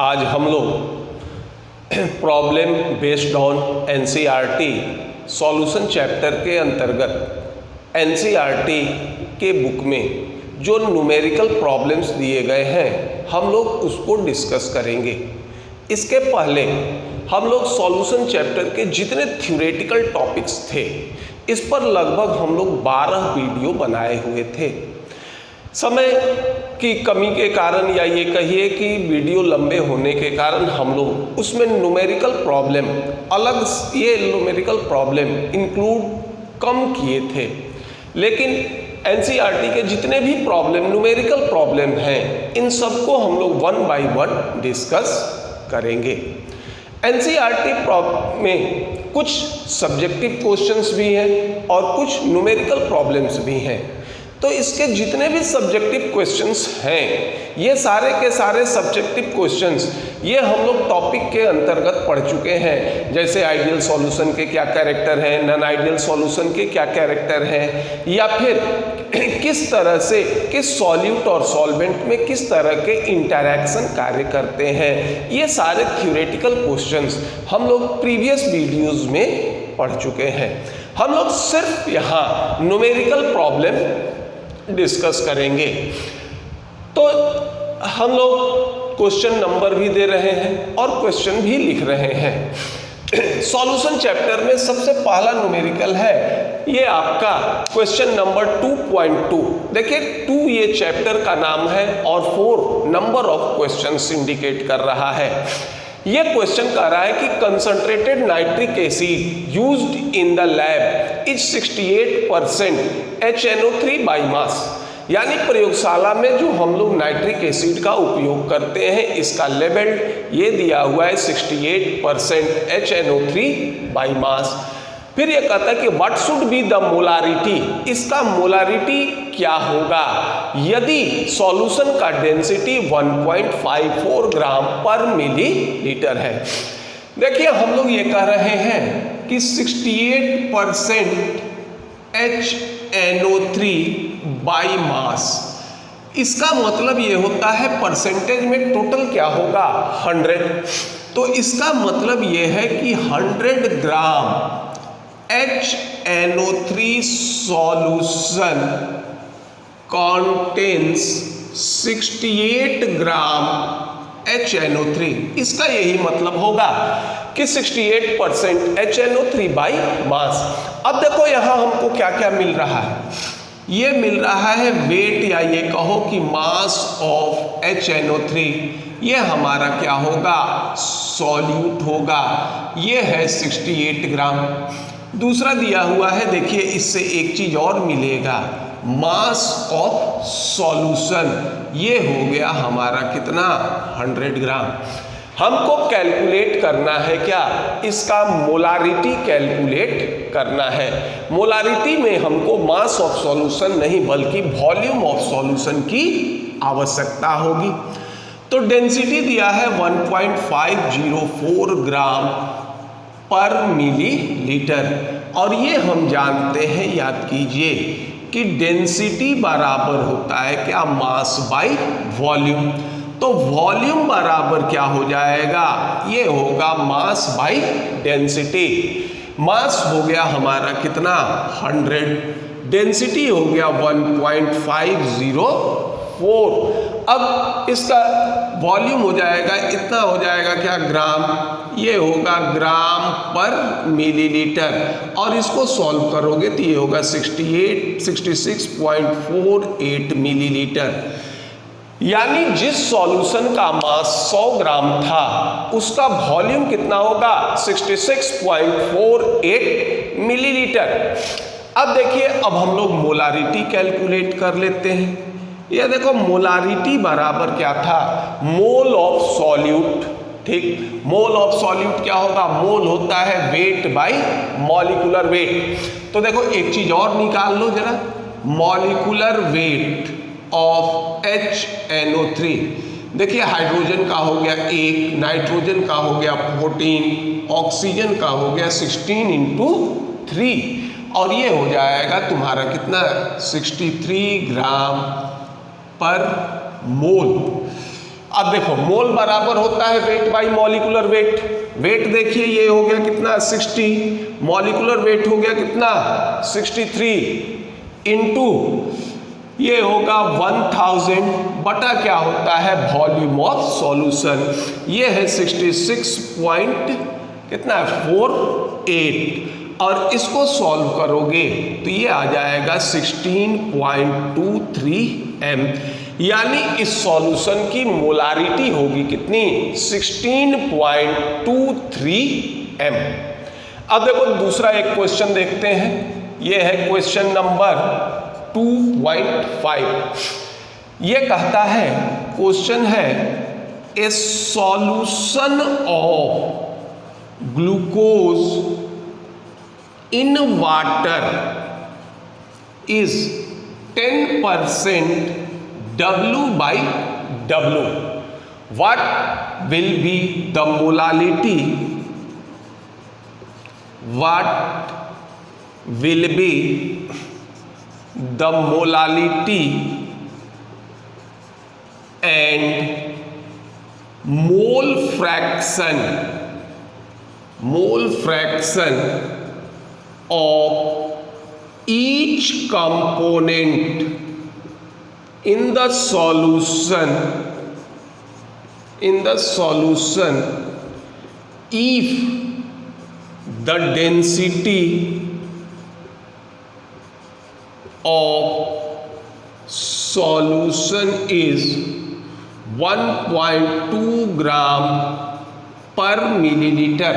आज हम लोग problem based on NCERT solution chapter के अंतर्गत एनसीईआरटी के बुक में जो न्यूमेरिकल प्रॉब्लम्स दिए गए हैं हम लोग उसको डिस्कस करेंगे। इसके पहले हम लोग सॉल्यूशन चैप्टर के जितने थ्योरेटिकल टॉपिक्स थे इस पर लगभग हम लोग 12 वीडियो बनाए हुए थे। समय की कमी के कारण या ये कहिए कि वीडियो लंबे होने के कारण हम लोग उसमें न्यूमेरिकल प्रॉब्लम अलग ये न्यूमेरिकल प्रॉब्लम इंक्लूड कम किए थे, लेकिन एनसीईआरटी के जितने भी प्रॉब्लम न्यूमेरिकल प्रॉब्लम हैं इन सबको हम लोग वन बाय वन डिस्कस करेंगे। एनसीईआरटी में कुछ सब्जेक्टिव क्वेश्चंस भी हैं और कुछ न्यूमेरिकल प्रॉब्लम्स भी हैं। तो इसके जितने भी सब्जेक्टिव क्वेश्चंस हैं ये सारे के सारे सब्जेक्टिव क्वेश्चंस ये हम लोग टॉपिक के अंतर्गत पढ़ चुके हैं। जैसे आइडियल सॉल्यूशन के क्या कैरेक्टर हैं, नॉन आइडियल सॉल्यूशन के क्या कैरेक्टर हैं, या फिर किस तरह से किस सॉल्यूट और सॉल्वेंट में किस तरह के इंटरैक्शन कार्य करते हैं, ये सारे थ्योरेटिकल क्वेश्चंस हम लोग प्रीवियस वीडियोस में पढ़ चुके हैं। हम लोग सिर्फ यहाँ न्यूमेरिकल प्रॉब्लम डिस्कस करेंगे। तो हम लोग क्वेश्चन नंबर भी दे रहे हैं और क्वेश्चन भी लिख रहे हैं। सॉल्यूशन चैप्टर में सबसे पहला न्यूमेरिकल है ये आपका क्वेश्चन नंबर 2.2। देखिए 2 ये चैप्टर का नाम है और 4 नंबर ऑफ क्वेश्चंस इंडिकेट कर रहा है। ये क्वेश्चन कह रहा है कि concentrated nitric acid used in the lab is 68% HNO3 by mass. यानी प्रयोगशाला में जो हम लोग नाइट्रिक एसिड का उपयोग करते हैं इसका लेवल ये दिया हुआ है 68% HNO3 बाई मास। फिर ये कहता है कि what should be the molarity, इसका मोलारिटी क्या होगा यदि सॉल्यूशन का डेंसिटी 1.54 ग्राम पर मिलीलीटर है। देखिए हम लोग ये कह रहे हैं कि 68% HNO3 बाई मास, इसका मतलब ये होता है परसेंटेज में टोटल क्या होगा 100। तो इसका मतलब ये है कि 100 ग्राम HNO3 solution contains 68 ग्राम HNO3। इसका यही मतलब होगा कि 68% HNO3 बाई मास। अब देखो यहाँ हमको क्या क्या मिल रहा है। ये मिल रहा है वेट या ये कहो कि मास ऑफ HNO3, ये हमारा क्या होगा सॉल्यूट होगा, ये है 68 ग्राम। दूसरा दिया हुआ है, देखिए इससे एक चीज और मिलेगा, मास ऑफ सॉल्यूशन, ये हो गया हमारा कितना 100 ग्राम। हमको कैलकुलेट करना है क्या, इसका मोलारिटी कैलकुलेट करना है। मोलारिटी में हमको मास ऑफ सॉल्यूशन नहीं बल्कि वॉल्यूम ऑफ सॉल्यूशन की आवश्यकता होगी। तो डेंसिटी दिया है 1.504 ग्राम पर मिलीलीटर, और ये हम जानते हैं, याद कीजिए कि डेंसिटी बराबर होता है क्या मास बाई वॉल्यूम। तो वॉल्यूम बराबर क्या हो जाएगा, ये होगा मास बाई डेंसिटी। मास हो गया हमारा कितना 100, डेंसिटी हो गया 1.504। अब इसका वॉल्यूम हो जाएगा, इतना हो जाएगा क्या ग्राम, ये होगा ग्राम पर मिलीलीटर, और इसको सॉल्व करोगे तो ये होगा 66.48 मिलीलीटर। यानी जिस सॉल्यूशन का मास 100 ग्राम था उसका वॉल्यूम कितना होगा 66.48 मिलीलीटर। अब देखिए अब हम लोग मोलारिटी कैलकुलेट कर लेते हैं। ये देखो मोलारिटी बराबर क्या था, मोल ऑफ सॉल्यूट। ठीक, मोल ऑफ सॉल्यूट क्या होगा, मोल होता है वेट बाई मॉलिक्यूलर वेट। तो देखो एक चीज और निकाल लो जरा, मॉलिक्यूलर वेट ऑफ HNO3। देखिए हाइड्रोजन का हो गया 1, नाइट्रोजन का हो गया 14, ऑक्सीजन का हो गया 16 × 3, और ये हो जाएगा तुम्हारा कितना 63 ग्राम पर मोल। अब देखो मोल बराबर होता है weight by molecular weight. Weight देखिए ये हो गया कितना 60, मॉलिक्यूलर वेट हो गया कितना 63 इंटू ये होगा 1000 बटा क्या होता है वॉल्यूम ऑफ सॉल्यूशन, ये है 66 पॉइंट कितना 48 और इसको सॉल्व करोगे तो ये आ जाएगा 16.23 m, यानी इस सॉल्यूशन की मोलारिटी होगी कितनी 16.23 m। अब देखो दूसरा एक क्वेश्चन देखते हैं, ये है क्वेश्चन नंबर 2.5। ये कहता है क्वेश्चन है ए solution of glucose in water is 10% W/W, what will be the molality, what will be the molality and mole fraction of each component in the solution if the density of solution is 1.2 gram per milliliter,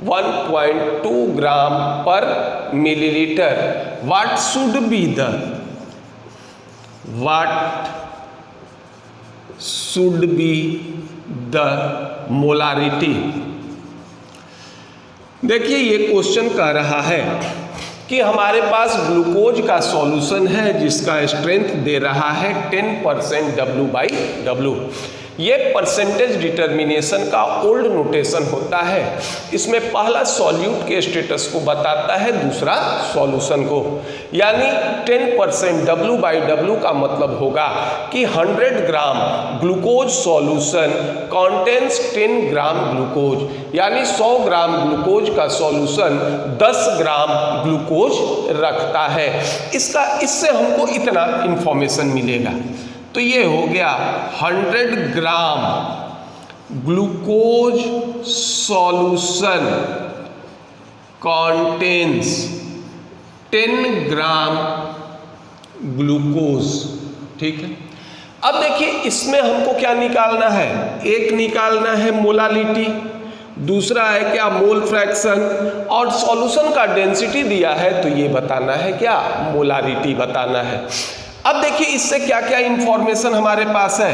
1.2 gram per milliliter, what should be the molarity। देखिए ये question कह रहा है कि हमारे पास glucose का solution है जिसका स्ट्रेंथ दे रहा है 10% W/W। ये परसेंटेज डिटर्मिनेशन का ओल्ड नोटेशन होता है, इसमें पहला सॉल्यूट के स्टेटस को बताता है, दूसरा सॉल्यूशन को, यानी 10% W/W का मतलब होगा कि 100 gram glucose solution contains 10 gram glucose, यानी 100 ग्राम ग्लूकोज का सॉल्यूशन 10 ग्राम ग्लूकोज रखता है। इससे हमको इतना इंफॉर्मेशन मिलेगा। तो ये हो गया 100 gram glucose solution contains 10 gram glucose, ठीक है। अब देखिए इसमें हमको क्या निकालना है, एक निकालना है मोलालिटी, दूसरा है क्या मोल फ्रैक्शन, और सॉल्यूशन का डेंसिटी दिया है तो ये बताना है क्या मोलारिटी बताना है। अब देखिए इससे क्या क्या इंफॉर्मेशन हमारे पास है,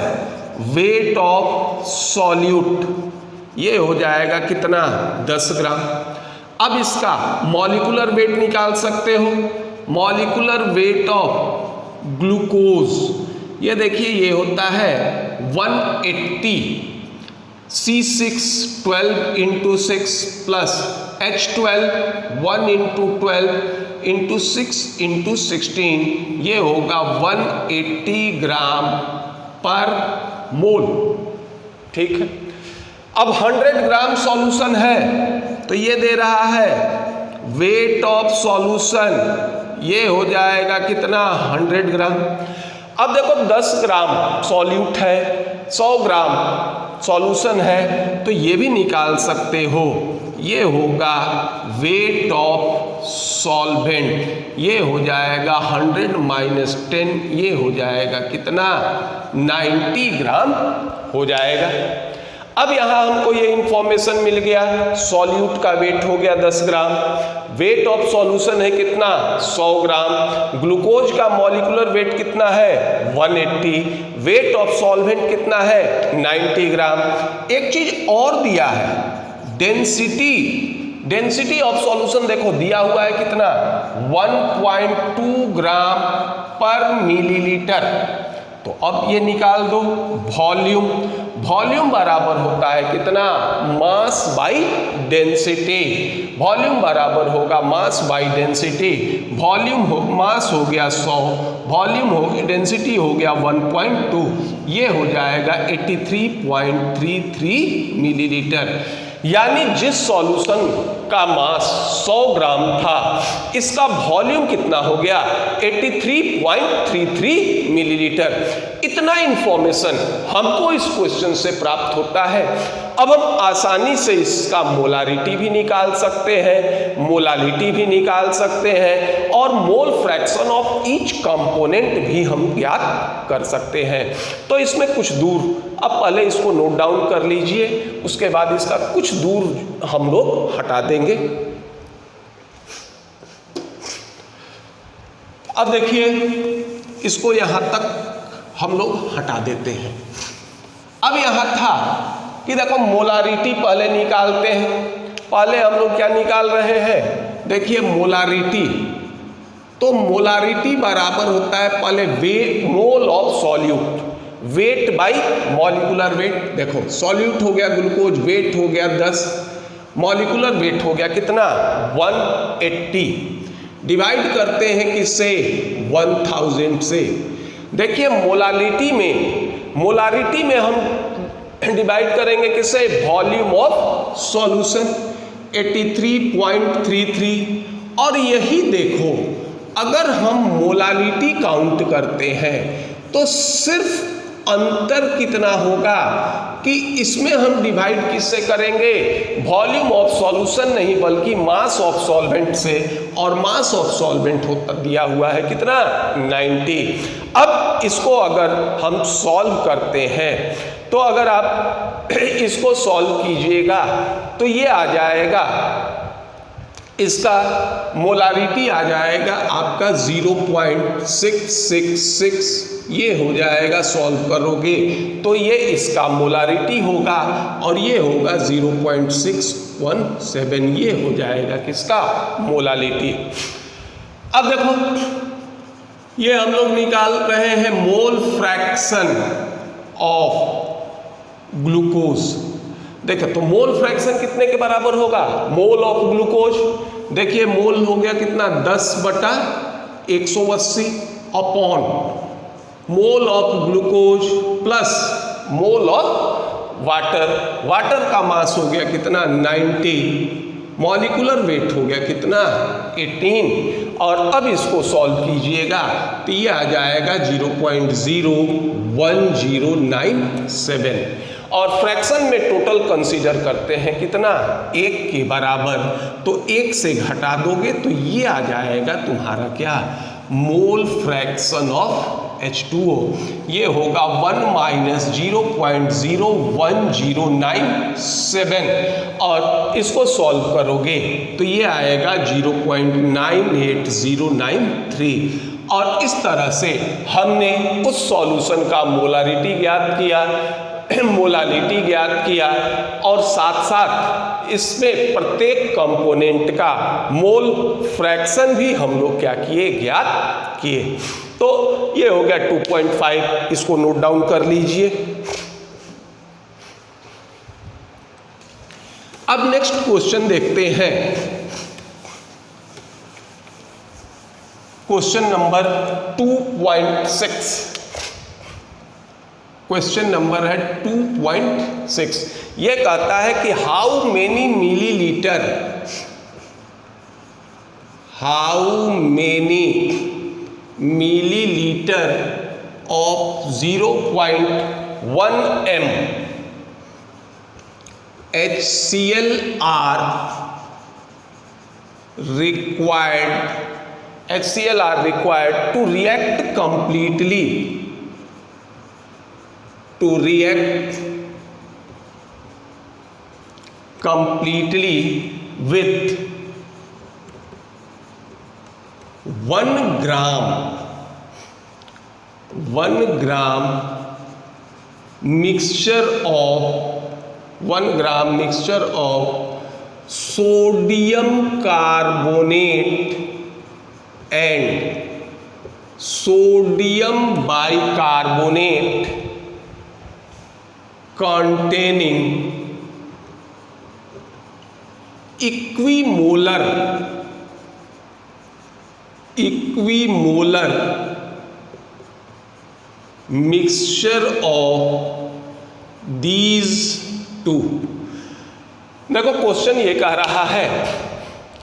वेट ऑफ सॉल्यूट ये हो जाएगा कितना 10 ग्राम। अब इसका मॉलिक्यूलर वेट निकाल सकते हो, मॉलिक्यूलर वेट ऑफ ग्लूकोज ये देखिए ये होता है 180 C612 × 6 प्लस H12 1 × 12 × 6 × 16 ये होगा 180 ग्राम पर मोल, ठीक है। अब 100 ग्राम सॉल्यूशन है तो ये दे रहा है वेट ऑफ सॉल्यूशन ये हो जाएगा कितना 100 ग्राम। अब देखो 10 ग्राम सॉल्यूट है, 100 ग्राम सॉल्यूशन है तो ये भी निकाल सकते हो, ये होगा वेट ऑफ सॉल्वेंट ये हो जाएगा 100 - 10 ये हो जाएगा कितना 90 ग्राम हो जाएगा। अब यहाँ हमको ये इंफॉर्मेशन मिल गया, सॉल्यूट का वेट हो गया 10 ग्राम, वेट ऑफ सॉल्यूशन है कितना 100 ग्राम, ग्लूकोज का मॉलिक्यूलर वेट कितना है 180, वेट ऑफ सॉल्वेंट कितना है 90 ग्राम। एक चीज और दिया है डेंसिटी ऑफ सॉल्यूशन देखो दिया हुआ है कितना 1.2 ग्राम पर मिलीलीटर, तो अब ये निकाल दो वॉल्यूम। वॉल्यूम बराबर होता है कितना, मास बाई डेंसिटी। वॉल्यूम बराबर होगा मास बाई डेंसिटी। वॉल्यूम हो मास हो गया 100, वॉल्यूम हो डेंसिटी हो गया 1.2, ये हो जाएगा 83.33 मिलीलीटर। यानी जिस सॉल्यूशन का मास 100 ग्राम था, इसका वॉल्यूम कितना हो गया, 83.33 मिलीलीटर। इतना इंफॉर्मेशन हमको इस क्वेश्चन से प्राप्त होता है। अब हम आसानी से इसका मोलारिटी भी निकाल सकते हैं, मोलालिटी भी निकाल सकते हैं, और mole fraction of each component भी हम ज्ञात कर सकते हैं। तो इसमें कुछ दूर, अब पहले इसको नोट डाउन कर लीजिए, उसके बाद इसका कुछ दूर हम लोग हटा देंगे। अब देखिए, इसको यहां तक हम लोग हटा देते हैं। अब यहां था कि देखो मोलारिटी पहले निकालते हैं। पहले हम लोग क्या निकाल रहे हैं, देखिए मोलारिटी। तो मोलारिटी बराबर होता है पहले mole of solute, wait by molecular wait. देखो सॉल्यूट हो गया ग्लूकोज, वेट हो गया 10, मॉलिक्यूलर वेट हो गया कितना 180, डिवाइड करते हैं किससे 1000 से। देखिए मोलारिटी में हम डिवाइड करेंगे किससे, वॉल्यूम ऑफ सॉल्यूशन 83.33। और यही देखो, अगर हम मोलालिटी काउंट करते हैं तो सिर्फ अंतर कितना होगा कि इसमें हम डिवाइड किससे करेंगे, वॉल्यूम ऑफ सॉल्यूशन नहीं बल्कि मास ऑफ सॉल्वेंट से, और मास ऑफ सॉल्वेंट होता दिया हुआ है कितना 90। अब इसको अगर हम सॉल्व करते हैं तो अगर आप इसको सॉल्व कीजिएगा तो ये आ जाएगा, इसका मोलारिटी आ जाएगा आपका 0.666, ये हो जाएगा सॉल्व करोगे तो ये इसका मोलारिटी होगा, और ये होगा 0.617, ये हो जाएगा किसका मोलालिटी। अब देखो ये हम लोग निकाल रहे हैं मोल फ्रैक्शन ऑफ ग्लूकोज। देखो तो मोल फ्रैक्शन कितने के बराबर होगा, मोल ऑफ ग्लूकोज। देखिए मोल हो गया कितना 10/180 upon mole of glucose plus mole of water. Water का मास हो गया कितना 90, मॉलिक्यूलर वेट हो गया कितना 18। और अब इसको सॉल्व कीजिएगा तो ये आ जाएगा 0.01097, और फ्रैक्शन में टोटल कंसीडर करते हैं कितना 1 के बराबर। तो 1 से घटा दोगे तो ये आ जाएगा तुम्हारा क्या, मोल फ्रैक्शन ऑफ H2O। ये होगा 1 - 0.01097, और इसको सॉल्व करोगे तो ये आएगा 0.98093। और इस तरह से हमने उस सॉल्यूशन का मोलारिटी ज्ञात किया, मोलालिटी ज्ञात किया, और साथ साथ इसमें प्रत्येक कंपोनेंट का मोल फ्रैक्शन भी हम लोग क्या किए, ज्ञात किए। तो ये हो गया 2.5, इसको नोट डाउन कर लीजिए। अब नेक्स्ट क्वेश्चन देखते हैं, क्वेश्चन नंबर 2.6। क्वेश्चन नंबर है 2.6। ये कहता है कि how many millilitre of 0.1 m HCl are required to react completely with 1 gram mixture of sodium carbonate and sodium bicarbonate containing equimolar mixture of these two। देखो question ये कह रहा है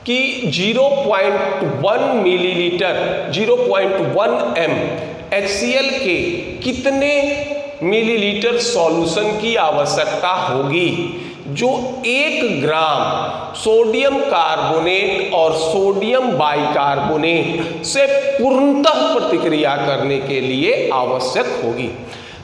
कि 0.1 मिलीलीटर 0.1 m HCl के कितने मिलीलीटर सॉल्यूशन की आवश्यकता होगी जो 1 ग्राम सोडियम कार्बोनेट और सोडियम बाइकार्बोनेट से पूर्णतः प्रतिक्रिया करने के लिए आवश्यक होगी।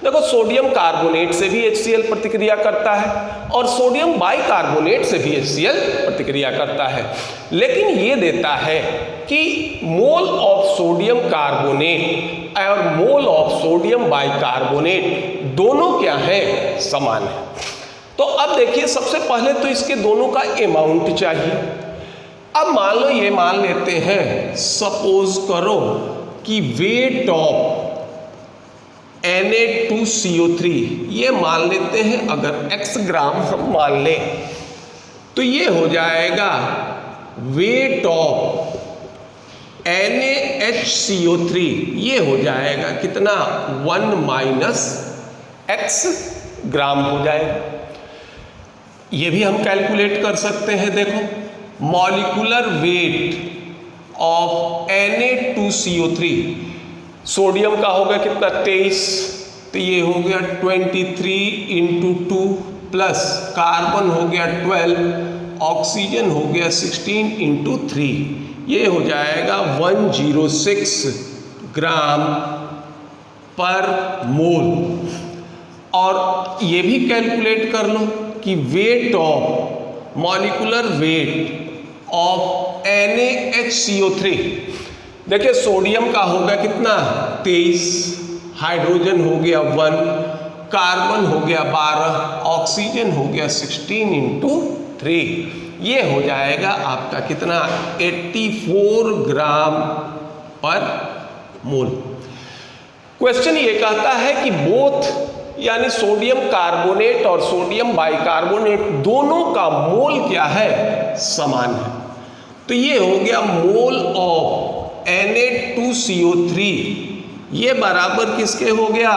देखो सोडियम कार्बोनेट से भी HCl प्रतिक्रिया करता है और सोडियम बाइकार्बोनेट से भी HCl प्रतिक्रिया करता है, लेकिन ये देता है कि मोल ऑफ सोडियम कार्बोनेट और मोल ऑफ सोडियम बाइकार्बोनेट दोनों क्या है, समान है। तो अब देखिए सबसे पहले तो इसके दोनों का अमाउंट चाहिए। अब मान लो ये मान लेते हैं, सपोज करो कि वेट ऑफ Na2CO3 ये मान लेते हैं, अगर x ग्राम हम मान लें तो ये हो जाएगा वेट ऑफ NaHCO3 ये हो जाएगा कितना 1 - x ग्राम हो जाएगा। ये भी हम कैलकुलेट कर सकते हैं। देखो molecular weight of Na2CO3 sodium का होगा कितना 23, तो ये हो गया 23 × 2 प्लस कार्बन हो गया 12, ऑक्सीजन हो गया 16 × 3, ये हो जाएगा 106 ग्राम पर मोल। और ये भी कैलकुलेट कर लो कि weight of molecular weight of NaHCO3 देखिए सोडियम का होगा कितना 23, हाइड्रोजन हो गया 1, कार्बन हो गया 12, ऑक्सीजन हो गया 16 × 3, ये हो जाएगा आपका कितना 84 ग्राम पर मोल। क्वेश्चन ये कहता है कि बोथ यानी सोडियम कार्बोनेट और सोडियम बाइकार्बोनेट दोनों का मोल क्या है, समान है। तो ये हो गया मोल ऑफ Na2CO3 ये बराबर किसके हो गया,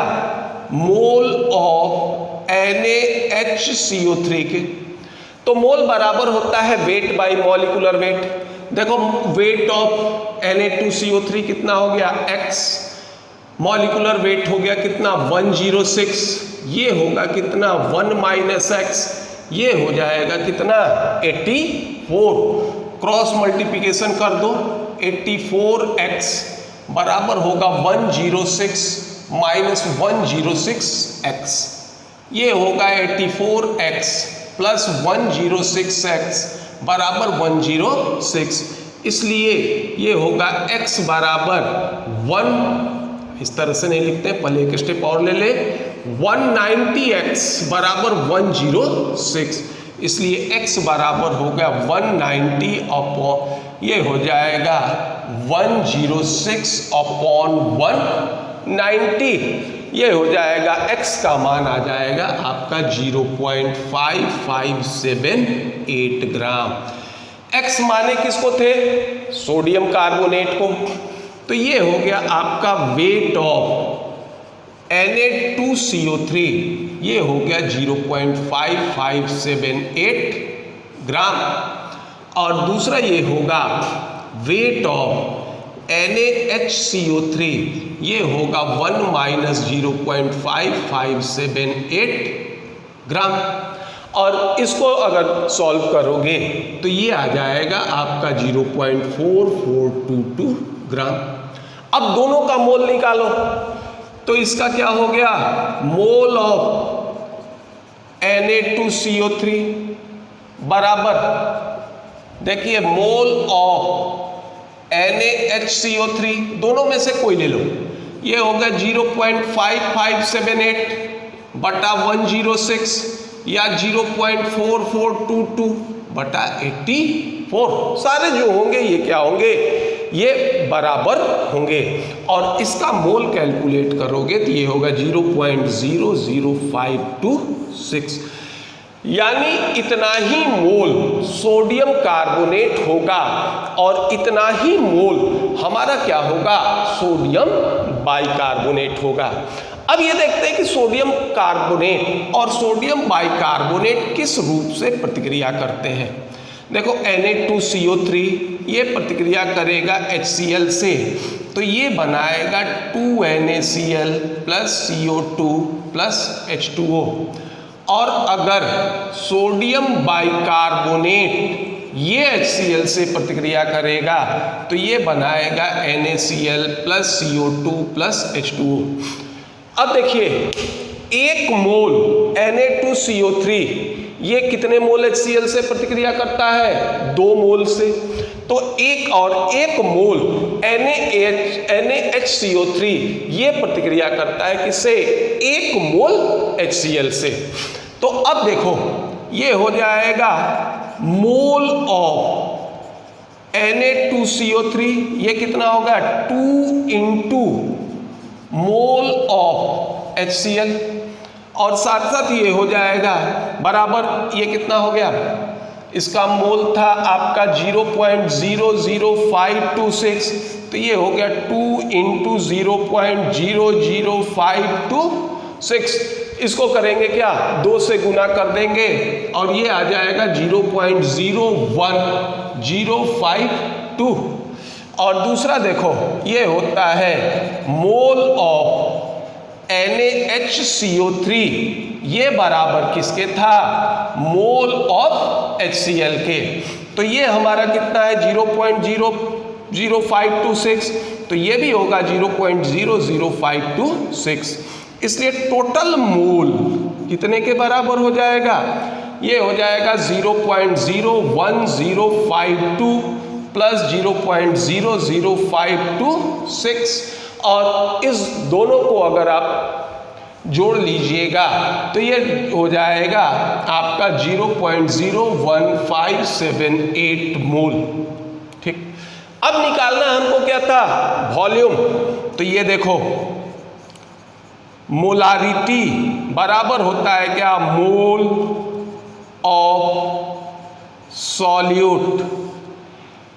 मोल ऑफ NaHCO3 के। तो मोल बराबर होता है वेट बाई मॉलिक्यूलर वेट। देखो वेट ऑफ Na2CO3 कितना हो गया x, मॉलिक्यूलर वेट हो गया कितना 106, ये होगा कितना 1 - x, ये हो जाएगा कितना 84। क्रॉस मल्टीप्लिकेशन कर दो, 84x बराबर होगा 106 - 106x, ये होगा 84x प्लस 106x बराबर 106, इसलिए ये होगा x बराबर 1, इस तरह से नहीं लिखते, पहले एक स्टेप और ले ले, 190x बराबर 106, इसलिए x बराबर हो गया 190 अपॉन ये हो जाएगा 106 अपॉन 190, ये हो जाएगा x का मान आ जाएगा आपका 0.5578 ग्राम। x माने किसको थे, सोडियम कार्बोनेट को। तो ये हो गया आपका वेट ऑफ Na2CO3 ये हो गया 0.5578 ग्राम, और दूसरा ये होगा वेट ऑफ NaHCO3 ये होगा 1 - 0.5578 ग्राम। और इसको अगर सॉल्व करोगे तो ये आ जाएगा आपका 0.4422 ग्राम। अब दोनों का मोल निकालो, तो इसका क्या हो गया, मोल ऑफ Na2CO3 बराबर, देखिए मोल ऑफ NaHCO3 दोनों में से कोई ले लो, ये होगा 0.5578 बटा 106 या 0.4422 बटा 84, सारे जो होंगे ये क्या होंगे ये बराबर होंगे। और इसका मोल कैलकुलेट करोगे तो ये होगा 0.00526, यानी इतना ही मोल सोडियम कार्बोनेट होगा और इतना ही मोल हमारा क्या होगा, सोडियम बाइकार्बोनेट होगा। अब ये देखते हैं कि सोडियम कार्बोनेट और सोडियम बाइकार्बोनेट किस रूप से प्रतिक्रिया करते हैं। देखो Na2CO3 ये प्रतिक्रिया करेगा HCl से, तो ये बनाएगा 2NaCl plus CO2 plus H2O। और अगर सोडियम बाइकार्बोनेट ये HCl से प्रतिक्रिया करेगा तो ये बनाएगा NaCl plus CO2 plus H2O। अब देखिए, एक मोल Na2CO3 ये कितने मोल HCl से प्रतिक्रिया करता है, 2 मोल से। तो एक मोल NaHCO3 ये प्रतिक्रिया करता है किससे, 1 मोल HCl से। तो अब देखो, ये हो जाएगा मोल ऑफ Na2CO3, ये कितना होगा, 2 इंटू मोल ऑफ HCl, और साथ साथ ये हो जाएगा बराबर, ये कितना हो गया, इसका मोल था आपका 0.00526, तो ये हो गया 2 इंटू 0.00526। इसको करेंगे क्या, 2 से गुना कर देंगे और ये आ जाएगा 0.01052। और दूसरा देखो, ये होता है मोल ऑफ NaHCO3, ये बराबर किसके था, मोल ऑफ HCl के। तो ये हमारा कितना है, 0.00526, तो ये भी होगा 0.00526। इसलिए टोटल मोल कितने के बराबर हो जाएगा, ये हो जाएगा 0.01052 प्लस 0.00526। और इस दोनों को अगर आप जोड़ लीजिएगा तो ये हो जाएगा आपका 0.01578 मोल। ठीक, अब निकालना हमको क्या था, वॉल्यूम। तो ये देखो, मोलारिटी बराबर होता है क्या, mole of solute,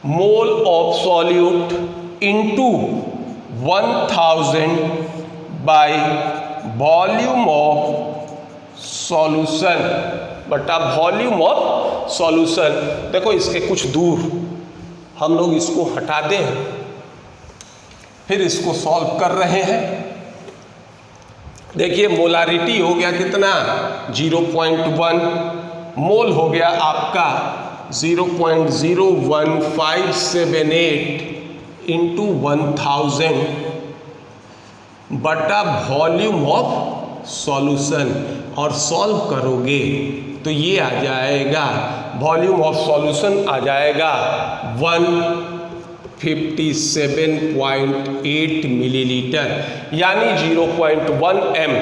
mole of solute into 1000 by volume of solution बटा वॉल्यूम ऑफ सॉल्यूशन। देखो, इसके कुछ दूर हम लोग इसको हटा दें, फिर इसको सॉल्व कर रहे हैं। देखिए, मोलारिटी हो गया कितना, 0.1, मोल हो गया आपका 0.01578 इंटू 1000 बटा वॉल्यूम ऑफ सॉल्यूशन, और सॉल्व करोगे तो ये आ जाएगा, वॉल्यूम ऑफ सॉल्यूशन आ जाएगा 157.8 मिलीलीटर, यानी 0.1 m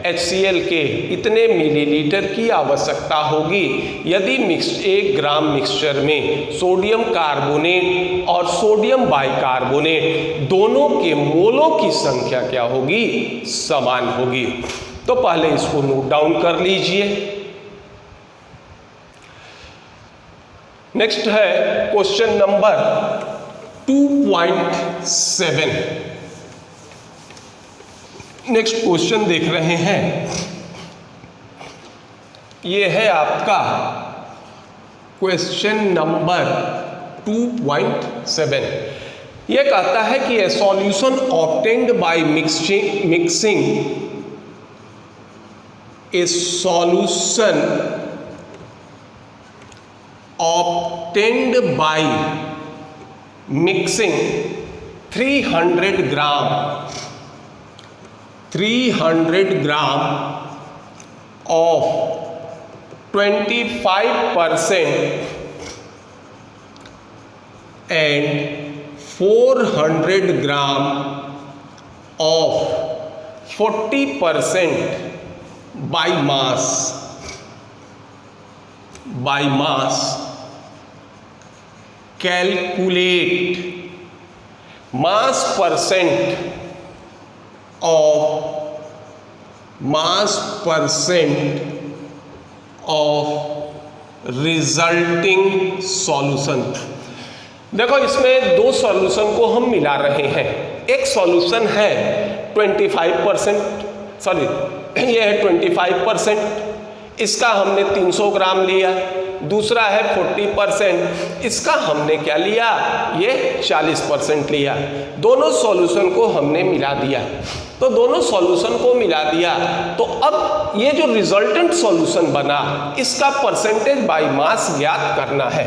HCl के इतने मिलीलीटर की आवश्यकता होगी यदि 1 ग्राम मिक्सचर में सोडियम कार्बोनेट और सोडियम बाइकार्बोनेट दोनों के मोलों की संख्या क्या होगी, समान होगी। तो पहले इसको नोट डाउन कर लीजिए। नेक्स्ट है क्वेश्चन नंबर 2.7। नेक्स्ट क्वेश्चन देख रहे हैं, ये है आपका क्वेश्चन नंबर 2.7। ये कहता है कि ए solution obtained by mixing A solution obtained by mixing 300 gram of 25% and 400 gram of 40% by mass calculate mass percent of resulting solution। देखो इसमें दो सॉल्यूशन को हम मिला रहे हैं। एक सॉल्यूशन है 25%, सॉरी ये है 25%, इसका हमने 300 ग्राम लिया। दूसरा है 40%, इसका हमने क्या लिया, ये 40% लिया। दोनों सॉल्यूशन को हमने मिला दिया। तो दोनों सॉल्यूशन को मिला दिया तो अब ये जो रिजल्टेंट सॉल्यूशन बना इसका परसेंटेज बाय मास ज्ञात करना है।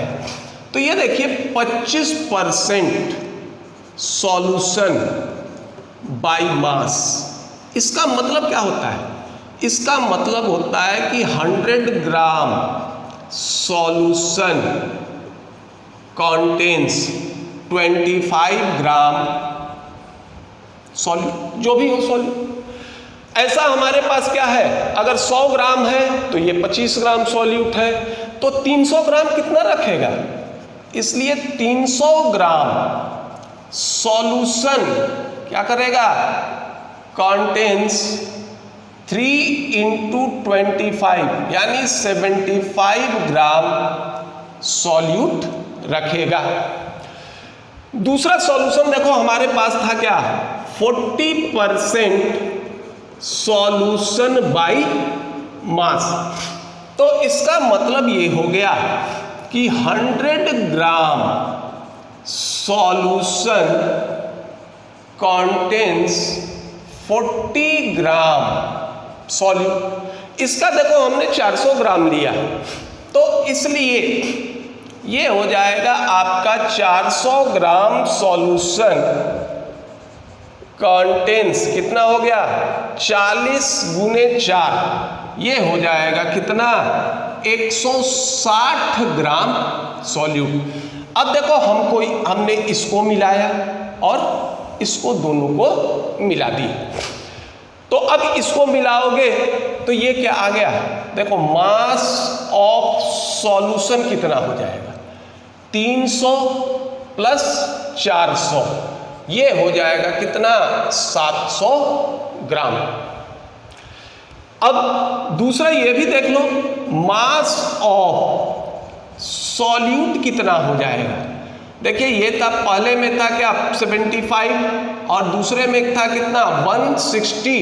तो ये देखिए 25% सॉल्यूशन बाय मास, इसका मतलब क्या होता है? इसका मतलब होता है कि 100 ग्राम सॉल्यूशन कंटेन्स 25 ग्राम सॉल्यूट, जो भी हो सॉल्यूट। ऐसा हमारे पास क्या है, अगर 100 ग्राम है तो ये 25 ग्राम सॉल्यूट है, तो 300 ग्राम कितना रखेगा? इसलिए 300 ग्राम सॉल्यूशन क्या करेगा, कंटेन्स 3 × 25 यानी 75 ग्राम सॉल्यूट रखेगा। दूसरा सॉल्यूशन देखो हमारे पास था क्या, 40% सॉल्यूशन बाय मास। तो इसका मतलब ये हो गया कि 100 ग्राम सॉल्यूशन कंटेन्स 40 ग्राम सॉल्यूट। इसका देखो हमने 400 ग्राम लिया, तो इसलिए ये हो जाएगा आपका 400 ग्राम सॉल्यूशन कंटेन्स कितना हो गया, 40 × 4, ये हो जाएगा कितना, 160 ग्राम सॉल्यूट। अब देखो हमने इसको मिलाया और इसको दोनों को मिला दिया। तो अब इसको मिलाओगे तो ये क्या आ गया, देखो मास ऑफ सॉल्यूशन कितना हो जाएगा, 300 + 400, ये हो जाएगा कितना, 700 ग्राम। अब दूसरा ये भी देख लो, मास ऑफ सॉल्यूट कितना हो जाएगा। देखिए ये था, पहले में था क्या 75 और दूसरे में था कितना 160,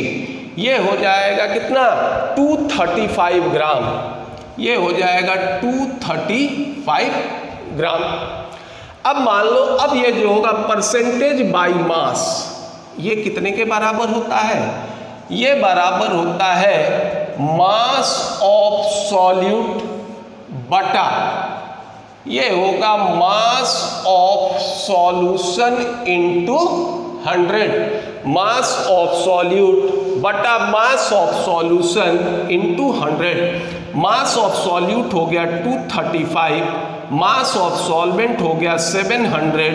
ये हो जाएगा कितना 235 ग्राम, ये हो जाएगा 235 ग्राम। अब मान लो, अब ये जो होगा परसेंटेज बाय मास, ये कितने के बराबर होता है, ये बराबर होता है मास ऑफ सॉल्यूट बटा, ये होगा mass of solution into 100, mass of solute बटा mass of solution into 100। Mass of solute हो गया 235, मास ऑफ सॉल्वेंट हो गया 700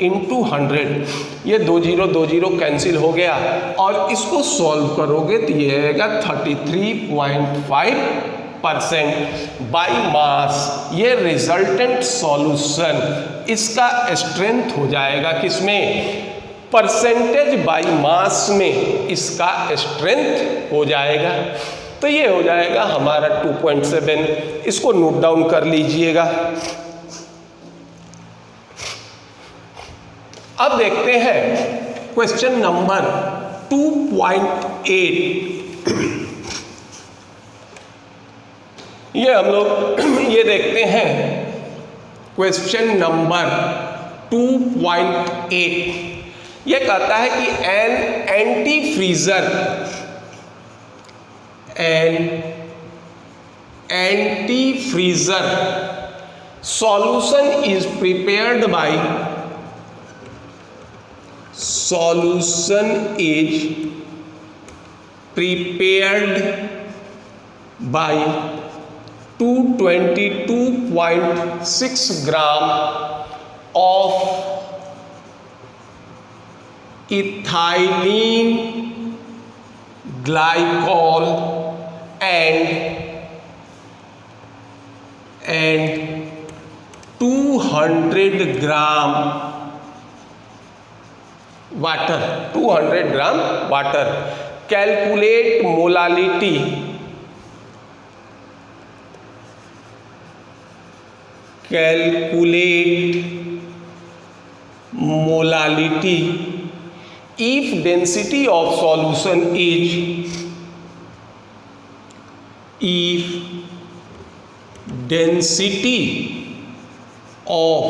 इंटू 100। ये 2 0 कैंसिल हो गया और इसको सॉल्व करोगे तो ये आएगा 33.5% बाय मास। ये रिजल्टेंट सॉल्यूशन, इसका स्ट्रेंथ हो जाएगा किसमें, परसेंटेज बाय मास में इसका स्ट्रेंथ हो जाएगा। तो ये हो जाएगा हमारा 2.7, इसको नोट डाउन कर लीजिएगा। अब देखते हैं क्वेश्चन नंबर 2.8। ये हम लोग ये देखते हैं क्वेश्चन नंबर 2.8। ये कहता है कि an anti freezer solution is prepared by, solution is prepared by 222.6 gram of ethylene glycol and 200 gram water, 200 gram water. Calculate molality, molality if density of solution is, if density of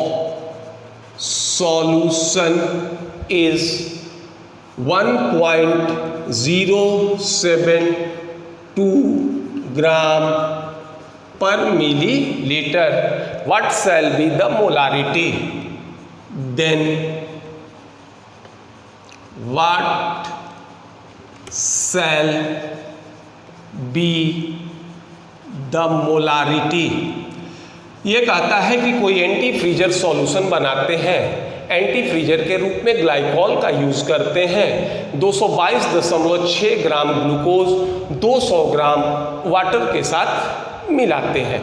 solution is 1.072 gram per milliliter, what shall be the molarity? Then what shall be the molarity? ये कहता है कि कोई anti freezer solution बनाते हैं, anti freezer के रूप में ग्लाइकॉल का यूज़ करते हैं, 222.6 ग्राम ग्लूकोज 200 ग्राम वाटर के साथ मिलाते हैं।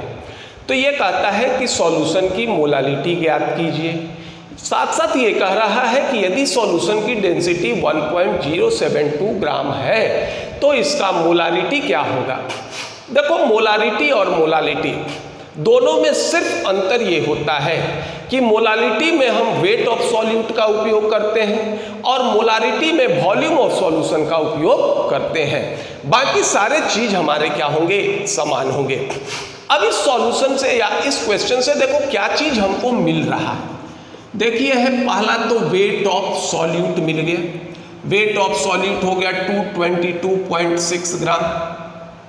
तो ये कहता है कि सॉल्यूशन की मोलालिटी ज्ञात कीजिए। साथ साथ ये कह रहा है कि यदि सॉल्यूशन की डेंसिटी 1.072 ग्राम है तो इसका मोलारिटी क्या होगा। देखो, मोलारिटी और मोलालिटी दोनों में सिर्फ अंतर ये होता है कि मोलालिटी में हम वेट ऑफ सॉल्यूट का उपयोग करते हैं और मोलारिटी में वॉल्यूम ऑफ सॉल्यूशन का उपयोग करते हैं। बाकी सारे चीज हमारे क्या होंगे, समान होंगे। अब इस सॉल्यूशन से या इस क्वेश्चन से देखो क्या चीज हमको मिल रहा है। देखिए है, पहला तो वेट ऑफ सॉल्यूट मिल गया, वेट ऑफ सॉल्यूट हो गया 222.6 ग्राम,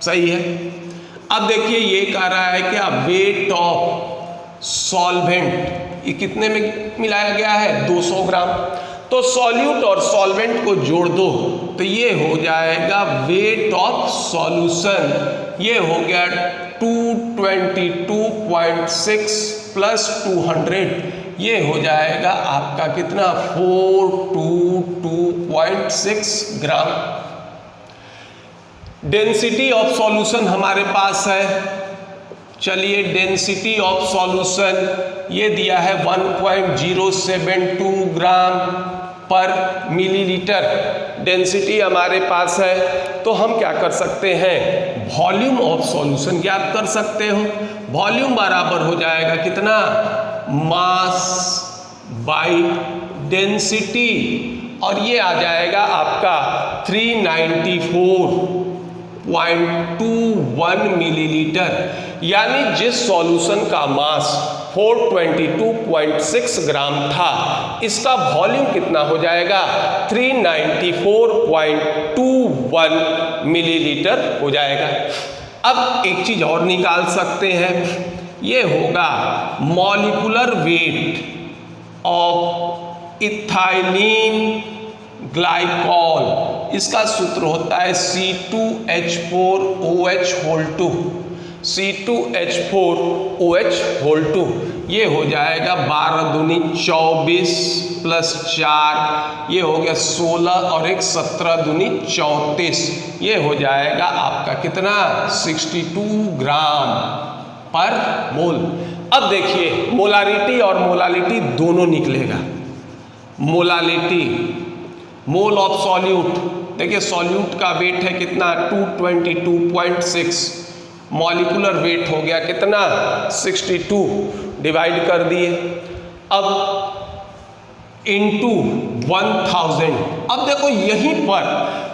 सही है। अब देखिए ये कह रहा है क्या, वेट ऑफ सॉल्वेंट, ये कितने में मिलाया गया है, 200 ग्राम। तो सॉल्यूट और सॉल्वेंट को जोड़ दो तो ये हो जाएगा वेट ऑफ सॉल्यूशन, ये हो गया 222.6 प्लस 200, ये हो जाएगा आपका कितना, 422.6 ग्राम। डेंसिटी ऑफ सॉल्यूशन हमारे पास है, चलिए डेंसिटी ऑफ सॉल्यूशन ये दिया है 1.072 ग्राम पर मिलीलीटर, डेंसिटी हमारे पास है। तो हम क्या कर सकते हैं, वॉल्यूम ऑफ सॉल्यूशन ज्ञात कर सकते हो। वॉल्यूम बराबर हो जाएगा कितना, मास बाई डेंसिटी, और ये आ जाएगा आपका 394.21 मिलीलीटर। यानी जिस सॉल्यूशन का मास 422.6 ग्राम था, इसका वॉल्यूम कितना हो जाएगा, 394.21 मिलीलीटर हो जाएगा। अब एक चीज और निकाल सकते हैं, ये होगा molecular weight of ethylene glycol, इसका सूत्र होता है C2H4OH2, C2H4OH2, ये हो जाएगा 12 दूनी 24 प्लस 4, ये हो गया 16 और एक 17 दूनी 34, ये हो जाएगा आपका कितना, 62 ग्राम पर मोल। अब देखिए मोलारिटी और मोलालिटी दोनों निकलेगा। मोलालिटी, मोल ऑफ सॉल्यूट, देखिए सॉल्यूट का वेट है कितना, 222.6, मॉलिक्यूलर वेट हो गया कितना, 62, डिवाइड कर दिए। अब इंटू 1000। अब देखो यहीं पर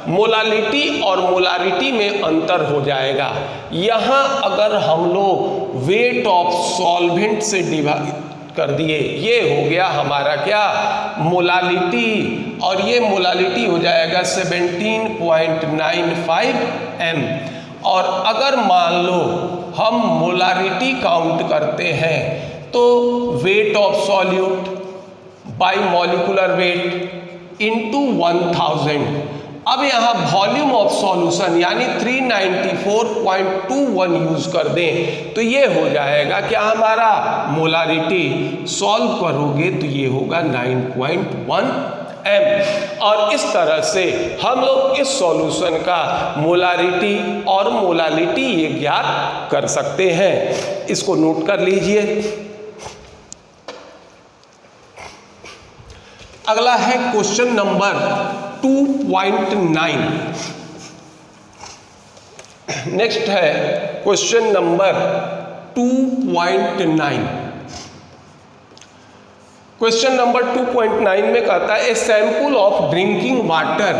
मोलालिटी और मोलारिटी में अंतर हो जाएगा। यहाँ अगर हम लोग वेट ऑफ सॉल्वेंट से डिवाइड कर दिए, ये हो गया हमारा क्या, मोलालिटी, और ये मोलालिटी हो जाएगा 17.95 m। और अगर मान लो हम मोलारिटी काउंट करते हैं तो weight of solute bye molecular weight into 1000। अब यहाँ वॉल्यूम ऑफ सॉल्यूशन यानी 394.21 यूज कर दें तो ये हो जाएगा क्या हमारा, मोलारिटी सॉल्व करोगे तो ये होगा 9.1 m। और इस तरह से हम लोग इस सॉल्यूशन का मोलारिटी और मोलालिटी ये ज्ञात कर सकते हैं। इसको नोट कर लीजिए। अगला है क्वेश्चन नंबर 2.9। नेक्स्ट है क्वेश्चन नंबर 2.9। क्वेश्चन नंबर 2.9 में कहता है a sample of drinking water,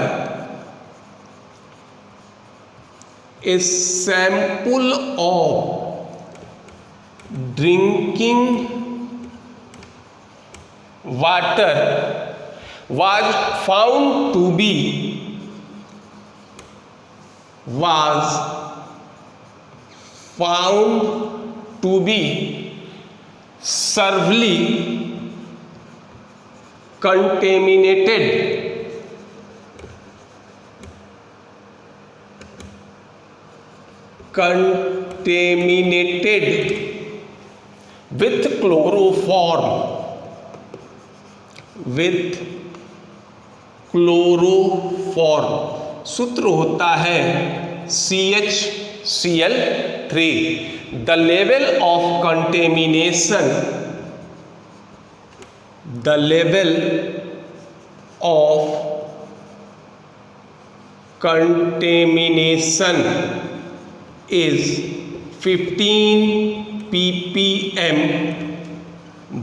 a sample of drinking water was found to be severely contaminated with chloroform, सूत्र होता है CHCl3। The level of contamination is 15 ppm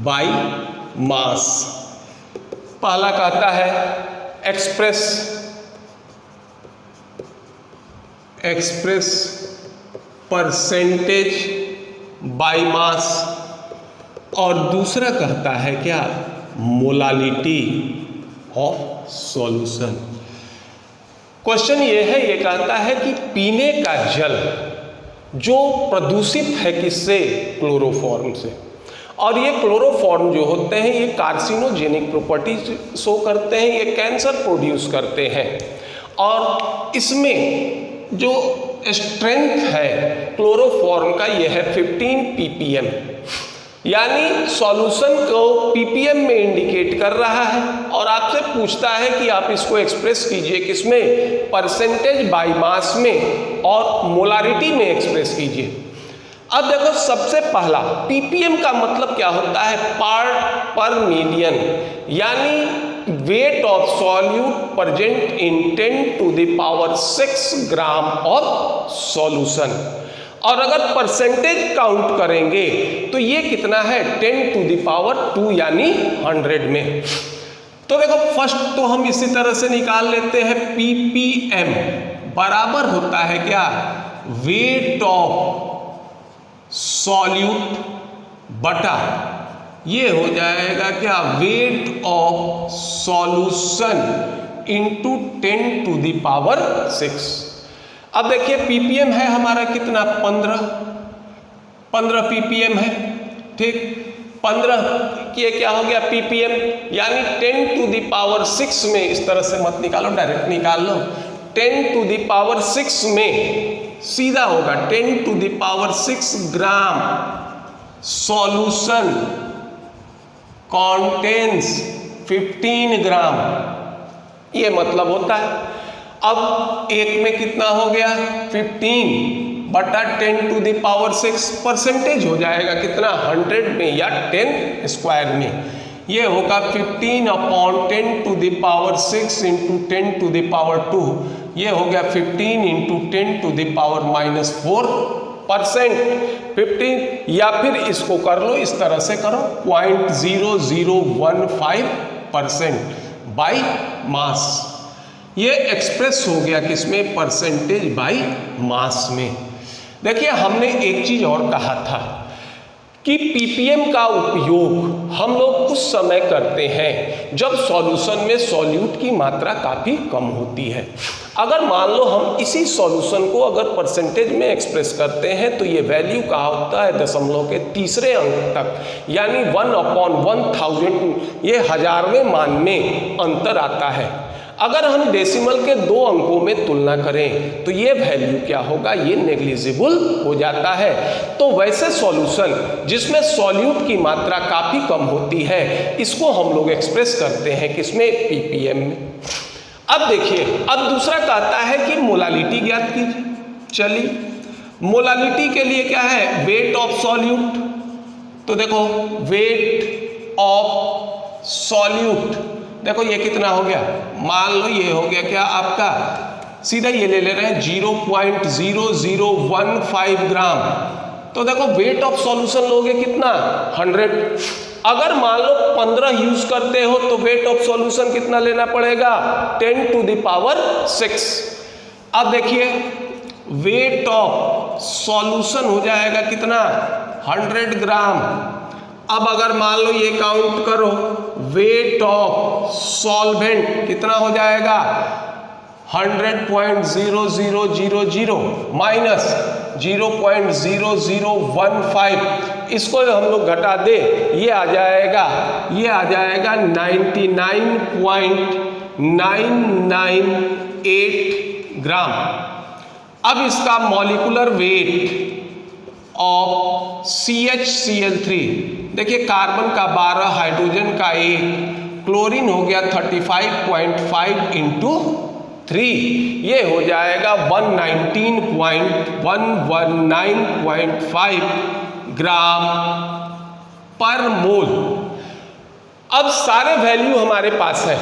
by mass। पहला कहता है express percentage by mass, और दूसरा कहता है क्या, मोलालिटी ऑफ सॉल्यूशन। क्वेश्चन ये है, ये कहता है कि पीने का जल जो प्रदूषित है किससे, क्लोरोफॉर्म से, और ये क्लोरोफॉर्म जो होते हैं ये कार्सिनोजेनिक प्रॉपर्टीज शो करते हैं, ये कैंसर प्रोड्यूस करते हैं, और इसमें जो स्ट्रेंथ है क्लोरोफॉर्म का ये है 15 ppm, यानी सॉल्यूशन को ppm में इंडिकेट कर रहा है, और आपसे पूछता है कि आप इसको एक्सप्रेस कीजिए किसमें, परसेंटेज बाय मास में और मोलारिटी में एक्सप्रेस कीजिए। अब देखो सबसे पहला ppm का मतलब क्या होता है, पार्ट पर मिलियन, यानी weight of solute present in 10⁶ gram of solution. और अगर परसेंटेज काउंट करेंगे तो ये कितना है, 10⁻², यानी 100 में। तो देखो फर्स्ट तो हम इसी तरह से निकाल लेते हैं, ppm बराबर होता है क्या, वेट ऑफ सॉल्यूट बटा ये हो जाएगा क्या, वेट ऑफ सॉल्यूशन इंटू 10⁻⁶। अब देखिए ppm है हमारा कितना, 15 ppm है, ठीक, 15 ये क्या हो गया ppm, यानी 10⁻⁶ में, इस तरह से मत निकालो, डायरेक्ट निकाल लो, 10⁻⁶ में सीधा होगा 10⁻⁶ ग्राम सॉल्यूशन contains 15 ग्राम, ये मतलब होता है। अब एक में कितना हो गया, 15 बटा 10⁻⁶, परसेंटेज हो जाएगा कितना, 100 में या 10 स्क्वायर में, ये होगा 15/10⁻⁶ इंटू 10⁻², ये हो गया 15 इंटू 10⁻⁴%, 15, या फिर इसको कर लो, इस तरह से करो 0.0015% बाई मास। ये एक्सप्रेस हो गया किसमें, परसेंटेज बाई मास में। देखिए हमने एक चीज और कहा था कि ppm का उपयोग हम लोग उस समय करते हैं जब सॉल्यूशन में सॉल्यूट की मात्रा काफ़ी कम होती है। अगर मान लो हम इसी सॉल्यूशन को अगर परसेंटेज में एक्सप्रेस करते हैं तो ये वैल्यू का होता है दशमलव के तीसरे अंक तक, यानी 1/1000, ये हजारवें मान में अंतर आता है। अगर हम डेसिमल के 2 अंकों में तुलना करें तो ये वैल्यू क्या होगा, ये नेग्लिजिबल हो जाता है। तो वैसे सॉल्यूशन जिसमें सॉल्यूट की मात्रा काफ़ी कम होती है, इसको हम लोग एक्सप्रेस करते हैं किसमें, ppm में। अब देखिए, अब दूसरा कहता है कि मोलालिटी ज्ञात कीजिए। चलिए मोलालिटी के लिए क्या है, वेट ऑफ सॉल्यूट। तो देखो वेट ऑफ सॉल्यूट देखो ये कितना हो गया, मान लो ये हो गया क्या आपका, सीधा ये ले रहे हैं 0.0015 ग्राम। तो देखो वेट ऑफ सॉल्यूशन लोगे कितना 100। अगर मान लो 15 यूज करते हो तो वेट ऑफ सॉल्यूशन कितना लेना पड़ेगा 10⁶। अब देखिए वेट ऑफ सॉल्यूशन हो जाएगा कितना 100 ग्राम। अब अगर मान लो ये काउंट करो, वेट ऑफ सॉल्वेंट कितना हो जाएगा 100.0000 माइनस 0.0015, इसको हम लोग घटा दे, ये आ जाएगा 99.998 ग्राम। अब इसका मॉलिक्यूलर वेट ऑफ CHCl3, देखिए कार्बन का 12, हाइड्रोजन का 1, क्लोरीन हो गया 35.5 × 3, ये हो जाएगा 119.119.5 ग्राम पर मोल। अब सारे वैल्यू हमारे पास है,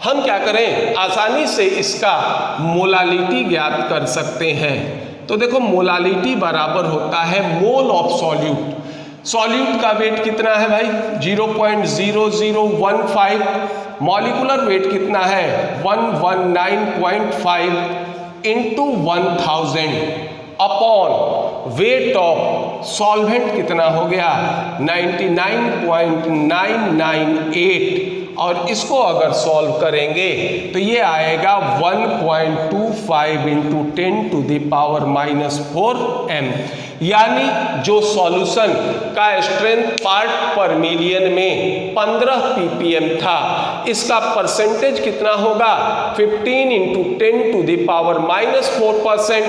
हम क्या करें आसानी से इसका मोलालिटी ज्ञात कर सकते हैं। तो देखो मोलालिटी बराबर होता है मोल ऑफ सॉल्यूट। सॉल्यूट का वेट कितना है भाई 0.0015, मॉलिक्यूलर वेट कितना है 119.5 × 1000 अपॉन वेट ऑफ सॉल्वेंट कितना हो गया 99.998, और इसको अगर सॉल्व करेंगे तो ये आएगा 1.25 × 10⁻⁴ m, यानी जो सॉल्यूशन का स्ट्रेंथ पार्ट पर मिलियन में 15 ppm था, इसका परसेंटेज कितना होगा 15 × 10⁻⁴%,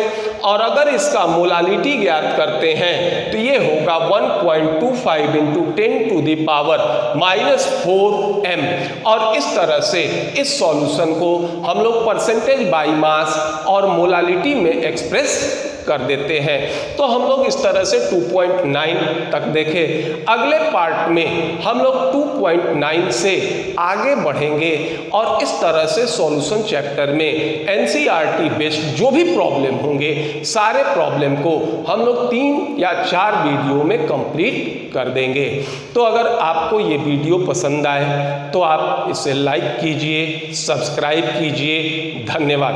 और अगर इसका मोलालिटी ज्ञात करते हैं तो ये होगा 1.25 × 10⁻⁴m। और इस तरह से इस सॉल्यूशन को हम लोग परसेंटेज बाय मास और मोलालिटी में एक्सप्रेस कर देते हैं। तो हम लोग इस तरह से 2.9 तक देखे। अगले पार्ट में हम लोग 2.9 से आगे बढ़ेंगे और इस तरह से सॉल्यूशन चैप्टर में NCERT बेस्ड जो भी प्रॉब्लम होंगे सारे प्रॉब्लम को हम लोग 3 या 4 वीडियो में कंप्लीट कर देंगे। तो अगर आपको ये वीडियो पसंद आए तो आप इसे लाइक कीजिए, सब्सक्राइब कीजिए। धन्यवाद।